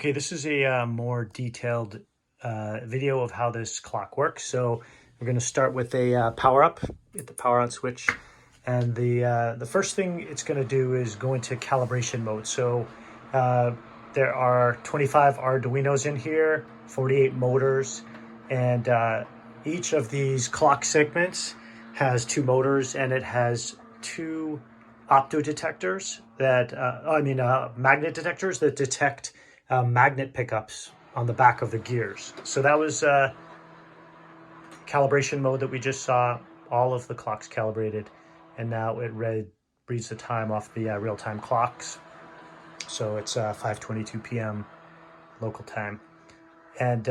Okay, this is a more detailed video of how this clock works. So we're going to start with a power up, hit the power on switch. And the first thing it's going to do is go into calibration mode. So there are 25 Arduinos in here, 48 motors, and each of these clock segments has two motors, and it has two opto detectors that, magnet detectors that detect magnet pickups on the back of the gears. So that was calibration mode that we just saw. All of the clocks calibrated, and now it reads the time off the real-time clocks. So it's 5:22 p.m. local time. And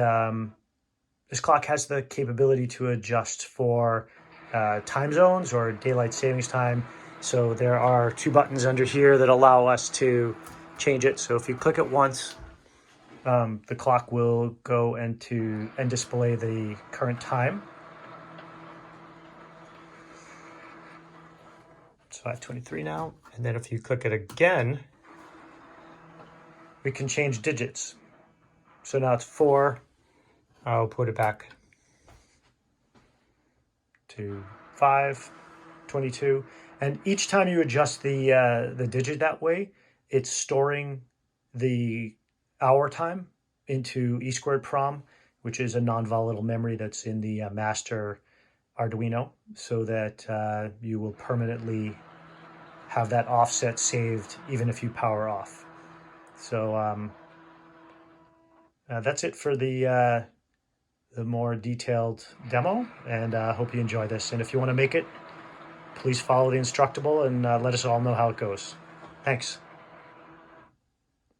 this clock has the capability to adjust for time zones or daylight savings time. So there are two buttons under here that allow us to change it. So if you click it once, the clock will go and display the current time. It's 5:23 now. And then if you click it again, we can change digits. So now it's 4. I'll put it back to 5:22. And each time you adjust the digit that way, it's storing the hour time into E2PROM, which is a non-volatile memory that's in the master Arduino, so that you will permanently have that offset saved even if you power off. So that's it for the more detailed demo, and I hope you enjoy this. And if you want to make it, please follow the Instructable and let us all know how it goes. Thanks.